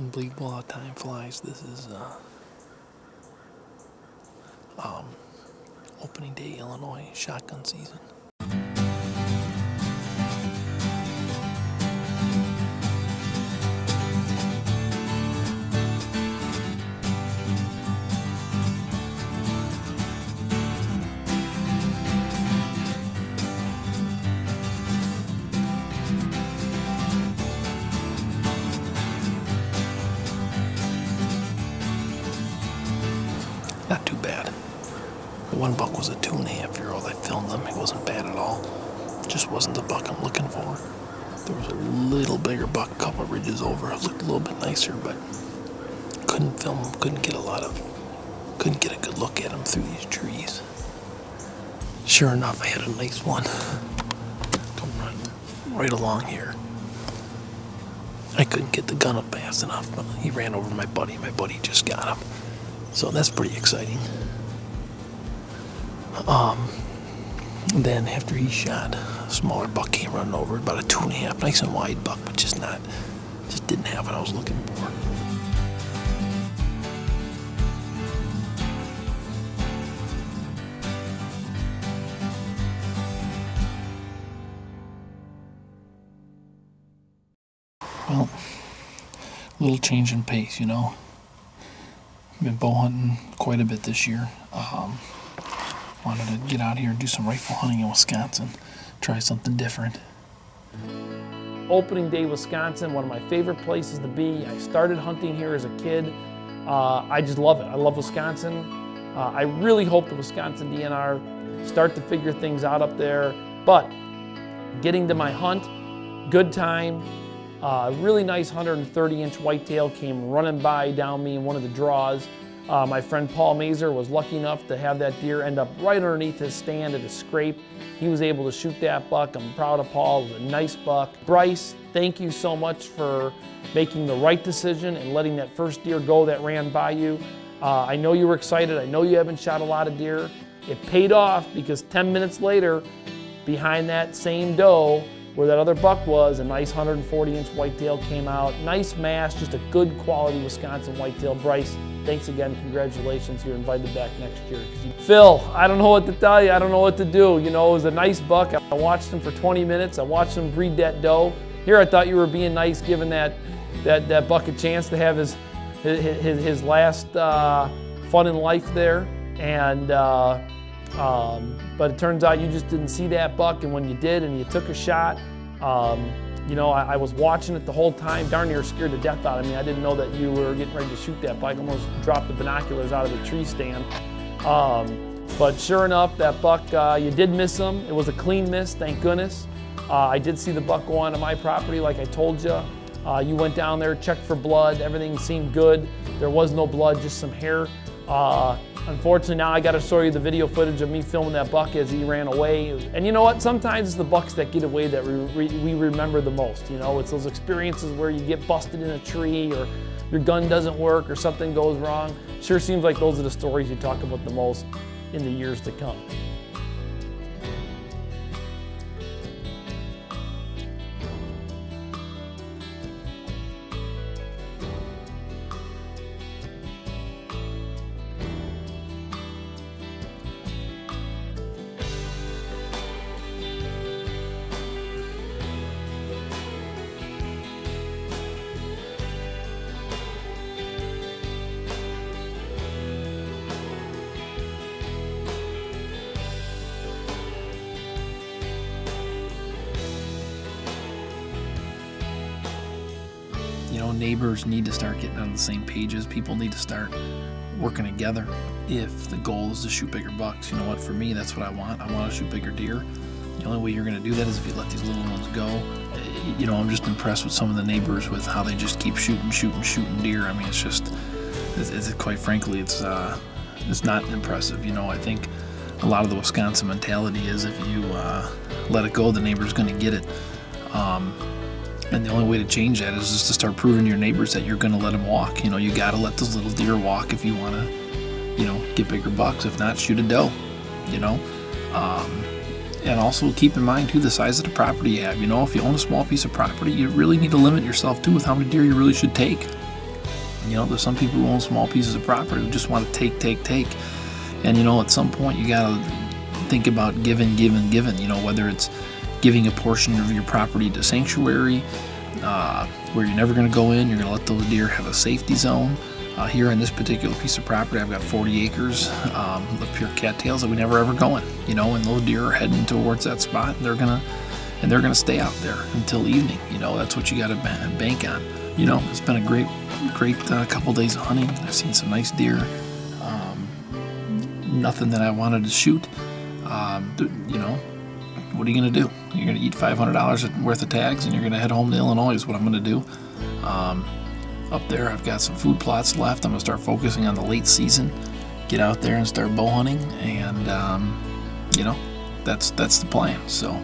Unbelievable how time flies. This is opening day, Illinois, shotgun season. Not too bad. One buck was a 2.5-year-old. I filmed him. He wasn't bad at all. Just wasn't the buck I'm looking for. There was a little bigger buck, a couple of ridges over. It looked a little bit nicer, but couldn't film him. Couldn't get a good look at him through these trees. Sure enough, I had a nice one come right along here. I couldn't get the gun up fast enough, but he ran over my buddy. My buddy just got him. So that's pretty exciting. Then after he shot, a smaller buck came running over, about a 2.5, nice and wide buck, but just didn't have what I was looking for. Well, a little change in pace, you know. Been bow hunting quite a bit this year. Wanted to get out here and do some rifle hunting in Wisconsin, try something different. Opening day, Wisconsin, one of my favorite places to be. I started hunting here as a kid. I just love it. I love Wisconsin. I really hope the Wisconsin DNR start to figure things out up there. But getting to my hunt, good time. A really nice 130-inch whitetail came running by down me in one of the draws. My friend Paul Mazer was lucky enough to have that deer end up right underneath his stand at a scrape. He was able to shoot that buck. I'm proud of Paul. It was a nice buck. Bryce, thank you so much for making the right decision and letting that first deer go that ran by you. I know you were excited. I know you haven't shot a lot of deer. It paid off because 10 minutes later, behind that same doe, where that other buck was, a nice 140-inch whitetail came out. Nice mass, just a good quality Wisconsin whitetail. Bryce, thanks again, congratulations. You're invited back next year. Phil, I don't know what to tell you. I don't know what to do. You know, it was a nice buck. I watched him for 20 minutes. I watched him breed that doe. Here I thought you were being nice, giving that buck a chance to have his last fun in life there. And but it turns out you just didn't see that buck, and when you did and you took a shot, you know, I was watching it the whole time, darn near scared the death out of me. I didn't know that you were getting ready to shoot that buck. I almost dropped the binoculars out of the tree stand. But sure enough, that buck, you did miss him. It was a clean miss, thank goodness. I did see the buck go onto my property like I told you. You went down there, checked for blood, everything seemed good. There was no blood, just some hair. Unfortunately, now I got to show you the video footage of me filming that buck as he ran away. And you know what? Sometimes it's the bucks that get away that we remember the most. You know, it's those experiences where you get busted in a tree, or your gun doesn't work, or something goes wrong. Sure seems like those are the stories you talk about the most in the years to come. You know, neighbors need to start getting on the same pages. People need to start working together if the goal is to shoot bigger bucks. You know what, for me, that's what I want. I want to shoot bigger deer. The only way you're going to do that is if you let these little ones go. You know, I'm just impressed with some of the neighbors with how they just keep shooting deer. I mean, it's quite frankly, it's not impressive. You know, I think a lot of the Wisconsin mentality is if you let it go, the neighbor's going to get it. And the only way to change that is just to start proving to your neighbors that you're going to let them walk. You know, you got to let those little deer walk if you want to, you know, get bigger bucks. If not, shoot a doe, you know. And also keep in mind, too, the size of the property you have. You know, if you own a small piece of property, you really need to limit yourself, too, with how many deer you really should take. There's some people who own small pieces of property who just want to take. And, at some point you got to think about giving, whether it's giving a portion of your property to sanctuary, where you're never going to go in, you're going to let those deer have a safety zone. Here on this particular piece of property, I've got 40 acres of pure cattails that we never ever go in, and those deer are heading towards that spot, and they're gonna stay out there until evening. That's what you got to bank on. It's been a great couple days of hunting. I've seen some nice deer. Nothing that I wanted to shoot. What are you gonna do? You're gonna eat $500 worth of tags, and you're gonna head home to Illinois. Is what I'm gonna do. Up there, I've got some food plots left. I'm gonna start focusing on the late season. Get out there and start bow hunting, and that's the plan. So.